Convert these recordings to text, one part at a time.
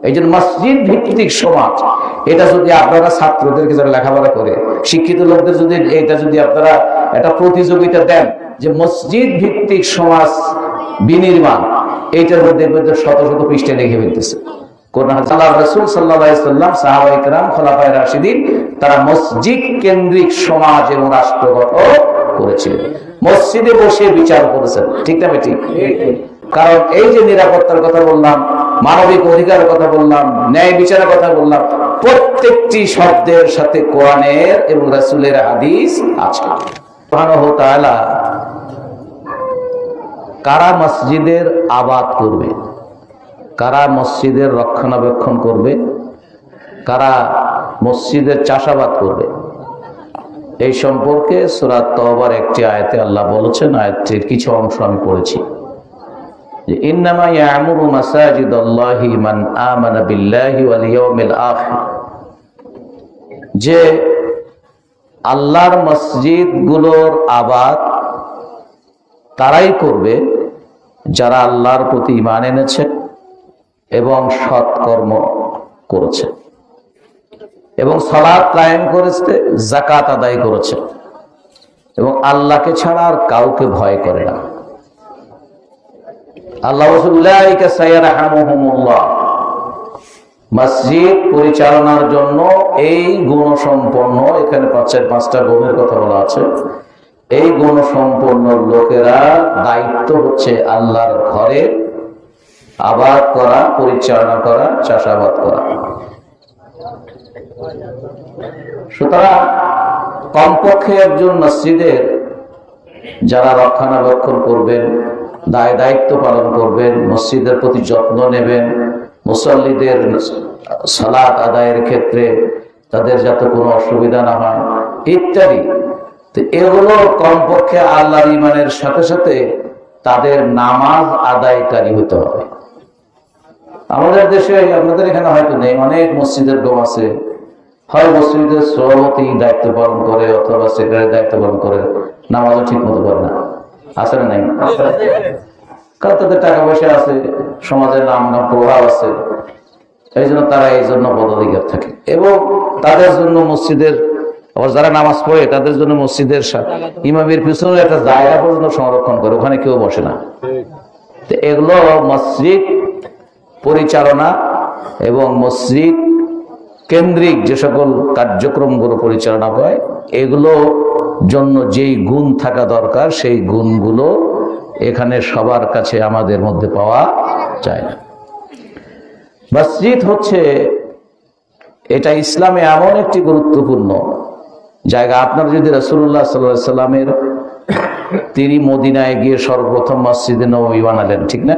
এই জন্য মসজিদ ভিত্তিক সমাজ, এটা যদি আপনারা ছাত্রদেরকে যারা লেখাপড়া করে, শিক্ষিত লোকদের যদি এটা যদি আপনারা একটা প্রতিযোগিতা দেন যে মসজিদ ভিত্তিক সমাজ বিনির্মাণ, এইটার মধ্যে শত শত পৃষ্ঠা লিখে ফেলতেছে। আল্লাহর রাসূল সাল্লাল্লাহু আলাইহি ওয়াসাল্লাম, সাহাবায়ে কেরাম, খোলাফায়ে রাশিদিন, তারা মসজিদ কেন্দ্রিক সমাজ এবং রাষ্ট্র গঠন করেছিলেন, মসজিদে বসে বিচার করেছেন। ঠিক না বেঠিক? কারণ এই যে নিরাপত্তার কথা বললাম, মানবিক অধিকারের কথা বললাম, ন্যায় বিচারের কথা বললাম, প্রত্যেকটি শব্দের সাথে কোরআনের এবং রাসূলের হাদিস আছে। সুবহানাহু ওয়া তাআলা কারা মসজিদের আবাদ করবে, কারা মসজিদের রক্ষণাবেক্ষণ করবে, কারা মসজিদের চাষাবাদ করবে, এই সম্পর্কে সূরা তাওবার একটি আয়াতে আল্লাহ বলেছেন। আয়াতটির কিছু অংশ আমি পড়েছি। ইন্নামা ইয়ামুরু মাসাজিদাল্লাহি মান আমানা বিল্লাহি ওয়াল ইয়াউমিল আখির, যে আল্লাহর মসজিদগুলোর আবাদ তারাই করবে যারা আল্লাহর প্রতি ঈমান এনেছে এবং সৎকর্ম করেছে এবং সালাত কায়েম করেছে, যাকাত আদায় করেছে এবং আল্লাহকে ছাড়া আর কাউকে ভয় করে না। আল্লাহ উলাইকা সায়ারহামুহুমুল্লাহ, মসজিদ পরিচালনার জন্য এই গুণসম্পন্ন, এখানে পাঁচটা গুণের কথা বলা আছে, এই গুণসম্পন্ন লোকেরা দায়িত্ব হচ্ছে আল্লাহর ঘরে আবাদ করা, পরিচালনা করা, চাষাবাদ করা। সুতরাং কমপক্ষে একজন মসজিদের যারা রক্ষণাবেক্ষণ করবেন, দায়িত্ব পালন করবেন, মসজিদের প্রতি যত্ন নেবেন, মুসল্লিদের সালাত আদায়ের ক্ষেত্রে তাদের যাতে কোনো অসুবিধা না হয় ইত্যাদি, তো এগুলো কমপক্ষে আল্লাহর ঈমানের সাথে সাথে তাদের নামাজ আদায়কারী হতে হবে। আমাদের দেশে, আপনাদের এখানে হয়তো নেই, অনেক মসজিদের গম আছে, হয় মসজিদের সভাপতি দায়িত্ব পালন করে অথবা সেক্রেটারি দায়িত্ব পালন করে, নামাজও ঠিক মতো করে না। আছে না নাই? কারণ তাদের টাকা পয়সা আছে, সমাজের নাম প্রভাব আছে, এই জন্য তারা এই জন্য পদাধিকার থাকে এবং তাদের জন্য মসজিদের, আবার যারা নামাজ পড়ে তাদের জন্য মসজিদের ইমামের পিছনে একটা জায়গা পর্যন্ত সংরক্ষণ করে, ওখানে কেউ বসে না। তো এগুলো মসজিদ পরিচালনা এবং মসজিদ কেন্দ্রিক যে সকল কার্যক্রমগুলো পরিচালনা হয়, এগুলো জন্য যেই গুণ থাকা দরকার সেই গুণগুলো এখানে সবার কাছে আমাদের মধ্যে পাওয়া যায় না। মসজিদ হচ্ছে, এটা ইসলামে এমন একটি গুরুত্বপূর্ণ জায়গা। আপনারা যদি রাসূলুল্লাহ সাল্লাল্লাহু আলাইহি সাল্লামের, তিনি মদিনায় গিয়ে সর্বপ্রথম মসজিদে নববী বানালেন, ঠিক না?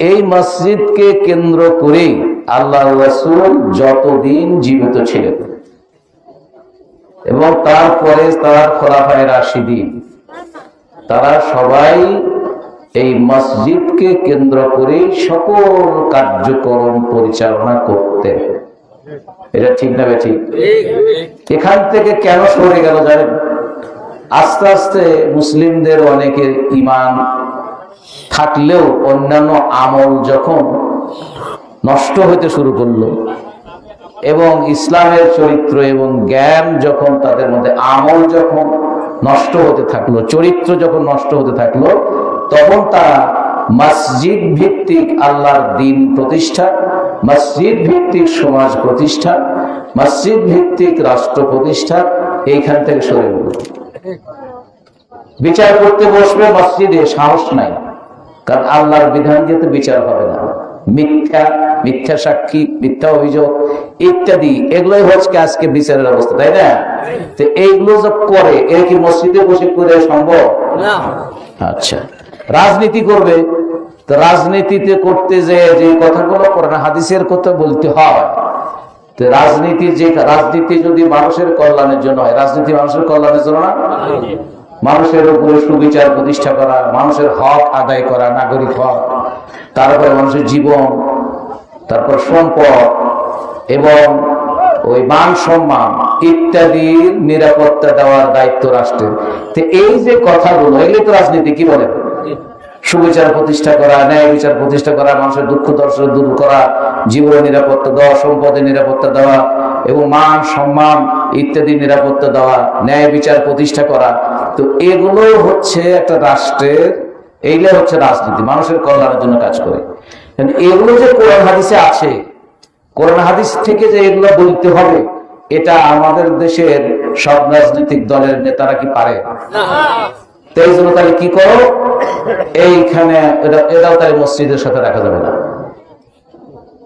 এই মসজিদকে কেন্দ্র করেই আল্লাহর রাসূল যতদিন জীবিত ছিলেন এবং তারপরে তার খোলাফায়ে রাশিদিন, তারা সবাই এই মসজিদকে কেন্দ্র করে সকল কার্যক্রম পরিচালনা করতেন। এটা ঠিক না বেঠিক? এখান থেকে কেন সরে গেল জানেন? আস্তে আস্তে মুসলিমদের অনেকের ঈমান থাকলেও অন্যান্য আমল যখন নষ্ট হতে শুরু করলো এবং ইসলামের চরিত্র এবং জ্ঞান যখন তাদের মধ্যে, আমল যখন নষ্ট হতে থাকলো, চরিত্র যখন নষ্ট হতে থাকলো, তখন তারা মসজিদ ভিত্তিক আল্লাহর দ্বীন প্রতিষ্ঠা, মসজিদ ভিত্তিক সমাজ প্রতিষ্ঠা, মসজিদ ভিত্তিক রাষ্ট্র প্রতিষ্ঠা, এইখান থেকে সরে গেল। বিচার করতে বসবে মসজিদে সাহস নাই, কারণ আল্লাহর বিধান যেতে বিচার হবে না। মিথ্যা সাক্ষী, মিথ্যা অভিযোগ ইত্যাদি, এগুলোই হচ্ছে আজকে বিচারের অবস্থা, তাই না? তো এইগুলো যখন করে, এর কি মসজিদে বসে করে সম্ভব না? আচ্ছা, রাজনীতি করবে, তো রাজনীতিতে করতে যে কথাগুলো কোরআন হাদিসের কথা বলতে হয়, তো রাজনীতি যদি মানুষের কল্যাণের জন্য হয়, রাজনীতি মানুষের কল্যাণের জন্য না, মানুষের উপরে সুবিচার প্রতিষ্ঠা করা, মানুষের হক আদায় করা, নাগরিক হক, তারপরে মানুষের জীবন, তারপর সম্পদ এবং ওই মান সম্মান ইত্যাদির নিরাপত্তা দেওয়ার দায়িত্ব রাষ্ট্রের। তো এই যে কথাগুলো, এগুলো তো রাজনীতি, কি বলেন? সুবিচার প্রতিষ্ঠা করা, ন্যায় বিচার প্রতিষ্ঠা করা, মানুষের দুঃখ দর্শ দূর করা, জীবনের নিরাপত্তা দেওয়া, সম্পদের নিরাপত্তা দেওয়া এবং মান সম্মান ইত্যাদি নিরাপত্তা দেওয়া, ন্যায় বিচার প্রতিষ্ঠা করা। তো এগুলো হচ্ছে একটা রাষ্ট্রের, এইগুলো হচ্ছে রাজনীতি, মানুষের কল্যাণের জন্য কাজ করে। এগুলো যে কোরআন হাদিসে আছে, কোরআন হাদিস থেকে যে এগুলো বলতে হবে, এটা আমাদের দেশের সব রাজনৈতিক দলের নেতারা কি পারে? এই জন্য তাহলে কি করো, এইখানে এটাও তাহলে মসজিদের সাথে রাখা যাবে না,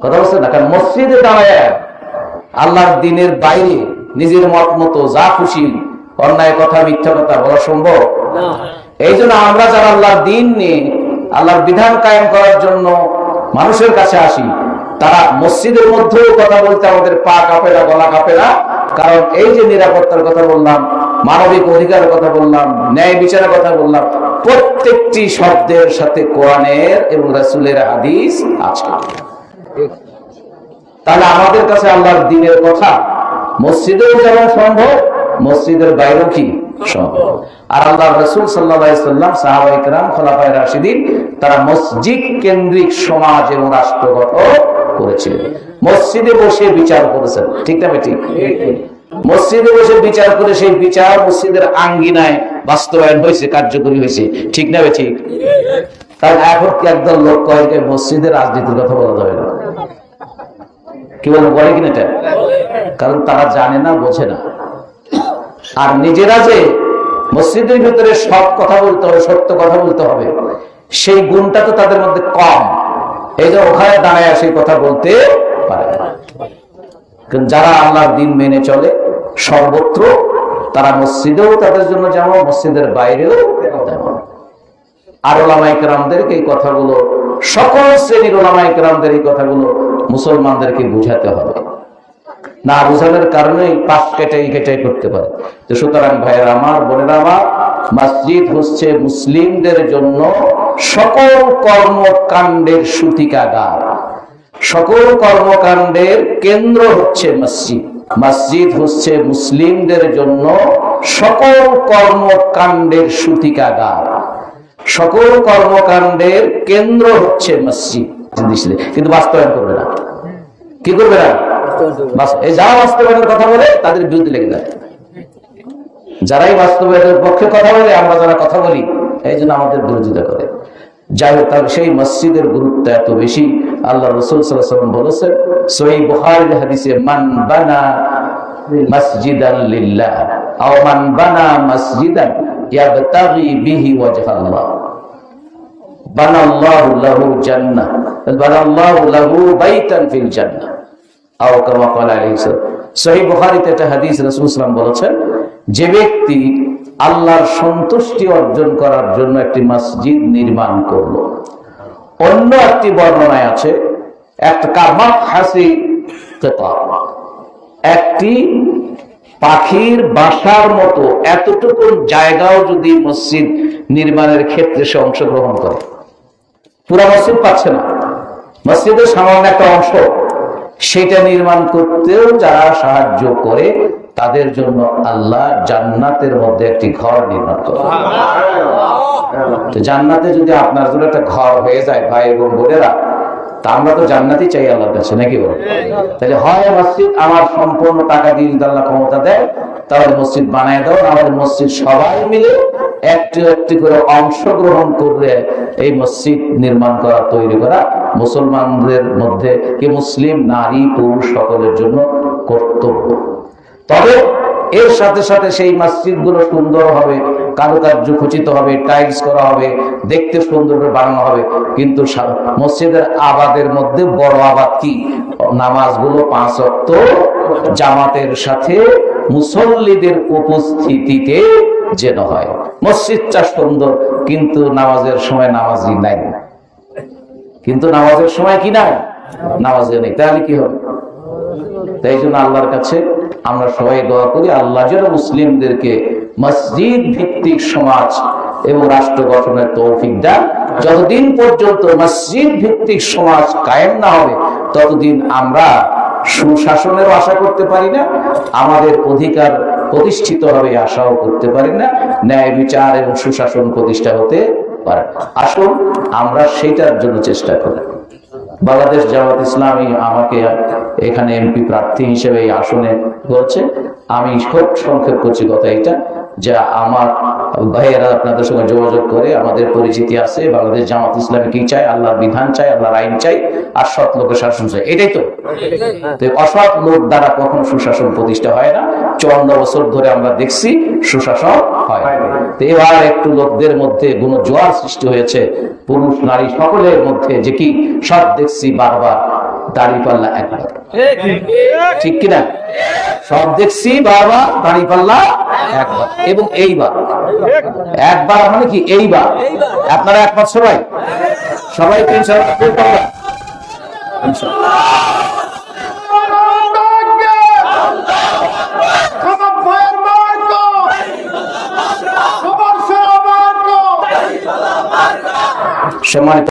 কথা বলছে না। কারণ মসজিদে দাঁড়ায় আল্লাহর দিনের বাইরে নিজের মত মতো যা খুশি অন্যায় কথা, মিথ্যা কথা বলা সম্ভব? এই জন্য আমরা যারা আল্লাহর দিন নিয়ে আল্লাহর বিধান কায়েম করার জন্য মানুষের কাছে আসি, তারা মসজিদের মধ্যেও কথা বলতে আমাদের পা কাঁপে না, গলা কাঁপে না। কারণ এই যে নিরাপত্তার কথা বললাম, মানবিক অধিকারের কথা বললাম, ন্যায় বিচারের কথা বললাম, প্রত্যেকটি শব্দের সাথে কোরআনের এবং রাসূলের হাদিস আছে। তাহলে আমাদের কাছে আল্লাহর দ্বীনের কথা মসজিদেও যেমন সম্ভব, মসজিদের বাইরেও কি সম্ভব। আর আল্লাহর রাসূল সাল্লাল্লাহু আলাইহি ওয়াসাল্লাম, সাহাবায়ে কেরাম, খোলাফায়ে রাশিদিন, তারা মসজিদ কেন্দ্রিক সমাজ এবং রাষ্ট্র গঠন করেছিলেন। মসজিদে বসে বিচার করেছেন, ঠিক না বেঠিক? মসজিদে বসে বিচার করে সেই বিচার মসজিদের আঙ্গিনায় বাস্তবায়ন হয়েছে, কার্যকরী হয়েছে, ঠিক না বেঠিক? কারণ এখন কি একদল লোক কয় যে মসজিদের রাজনীতির কথা বলা যাবে না, কি বলবো, বলে কিনা এটা? কারণ তারা জানে না, বোঝে না। আর নিজেরা যে মসজিদের ভিতরে সব কথা বলতে হবে, সত্য কথা বলতে হবে, সেই গুণটা তো তাদের মধ্যে কম। এই যে ওখানে দাঁড়ায় সেই কথা বলতে পারে না। যারা আল্লাহর দ্বীন মেনে চলে সর্বত্র, তারা মসজিদেও তাদের জন্য যেমন, মসজিদের বাইরেও তেমন। আর ওলামায়ে কেরামদেরকে এই কথাগুলো, সকল শ্রেণীর ওলামায়ে কেরামদের এই কথাগুলো মুসলমানদেরকে বুঝাতে হবে। না বুঝানোর কারণে পাশ কেটাই করতে পারে। তো সুতরাং ভাইয়েরা আমার, বোনেরা আমার, মসজিদ হচ্ছে মুসলিমদের জন্য সকল কর্মকাণ্ডের সূতিকাগার, সকল কর্মকাণ্ডের কেন্দ্র হচ্ছে মসজিদ। মসজিদ হচ্ছে মুসলিমদের জন্য সকল কর্মকাণ্ডের সূতিকাগার, সকল কর্মকাণ্ডের কেন্দ্র হচ্ছে মসজিদ। কিন্তু বাস্তবায়ন করবে না, কি করবে না? এই যারা বাস্তবায়নের কথা বলে তাদের বিরুদ্ধে লেগে যায়। যারাই বাস্তবায়নের পক্ষে কথা বলে, আমরা যারা কথা বলি, এই জন্য আমাদের বিরোধিতা করে। যাই হোক, তাহলে সেই মসজিদের গুরুত্ব এত বেশি। আল্লাহ রাসূল সাল্লাল্লাহু আলাইহি ওয়াসাল্লাম বলেছেন সহিহ বুখারীর হাদিসে, মান বানা মাসজিদান লিল্লাহ আও মান বানা মাসজিদান ইয়াবতাগি বিহি ওয়াজহাল্লাহ বানাল্লাহু লাহু জান্নাহ, বানাল্লাহু লাহু বাইতান ফিল জান্নাহ আও কামা ক্বালা আলাইহিস সালাম। সহিহ বুখারীতে একটা হাদিস রাসূল সাল্লাল্লাহু আলাইহি ওয়াসাল্লাম বলেছেন, যে ব্যক্তি আল্লাহর সন্তুষ্টি অর্জন করার জন্য একটি মসজিদ নির্মাণ করলো। অন্য একটি বর্ণনায় আছে, একটি পাখির বাসার মতো এতটুকু জায়গাও যদি মসজিদ নির্মাণের ক্ষেত্রে সে অংশগ্রহণ করে, পুরা মসজিদ পাচ্ছে না, মসজিদের সামান্য একটা অংশ, সেটা নির্মাণ করতেও যারা সাহায্য করে, তাদের জন্য আল্লাহ জান্নাতের মধ্যে একটি ঘর নির্মাণ করে। তো জান্নাতে যদি আপনার জন্য একটা ঘর হয়ে যায় ভাই এবং বোনেরা, তা আমরা তো জান্নাতই চাই আল্লাহর কাছে, নাকি বল? তাহলে হয় মসজিদ আমার সম্পূর্ণ টাকা দিয়ে যদি আল্লাহ ক্ষমতা দেয়, তাহলে মসজিদ বানায় দাও। আমাদের মসজিদ সবাই মিলে একটু একটু করে অংশগ্রহণ করে এই মসজিদ নির্মাণ করা, তৈরি করা মুসলমানদের মধ্যে, কি মুসলিম নারী পুরুষ সকলের জন্য কর্তব্য। তবে এর সাথে সাথে সেই মসজিদগুলো সুন্দর হবে, কারুকার্য খচিত হবে, টাইলস করা হবে, দেখতে সুন্দর করে বানানো হবে। কিন্তু মসজিদের আবাদের মধ্যে বড় আবাদ কি? নামাজগুলো 5 ওয়াক্ত জামাতের সাথে মুসল্লিদের উপস্থিতিতে যেন হয়। মসজিদটা সুন্দর, কিন্তু নামাজের সময় নামাজি নাই, কিন্তু নামাজের সময় কি নাই? নামাজি নেই, তাহলে কি হবে? তাই জন্য আল্লাহর কাছে আমরা সবাই দোয়া করি, আল্লাহ যেন মুসলিমদেরকে মসজিদ ভিত্তিক সমাজ এবং রাষ্ট্র গঠনের তৌফিক দেন। যতদিন পর্যন্ত মসজিদ ভিত্তিক সমাজ কায়েম না হবে, ততদিন আমরা সুশাসনেরও আশা করতে পারি না, আমাদের অধিকার প্রতিষ্ঠিত হবে আশাও করতে পারি না, ন্যায় বিচার এবং সুশাসন প্রতিষ্ঠা হতে পারে। আসুন আমরা সেইটার জন্য চেষ্টা করি। বাংলাদেশ জামাত ইসলামী আমাকে এখানে এমপি প্রার্থী হিসেবে এই আসনে বলছে। আমি খুব সংক্ষেপ করছি কথা এটা, যে আমার ভাইয়েরা আপনাদের সঙ্গে যোগাযোগ করে, আমাদের পরিচিতি আছে, বাংলাদেশ জামাত ইসলামী কি চাই, আল্লাহর বিধান চাই, আল্লাহর আইন চাই, আর সৎ লোকের শাসন চাই, এটাই তো। অসৎ লোক দ্বারা কখনো সুশাসন প্রতিষ্ঠা হয় না। 54 বছর ধরে আমরা দেখছি সুশাসন হয়। তো এবার একটু লোকদের মধ্যে গুণজোয়ার সৃষ্টি হয়েছে, পুরুষ নারী সকলের মধ্যে, যে কি সব দেখছি বারবার দাড়িপাল্লা একবার, ঠিক কিনা? সব দেখছি বারবার দাড়িপাল্লা একবার, এবং এইবার একবার মানে কি এইবার, আপনারা একবার সবাই সবাই সম্মানিত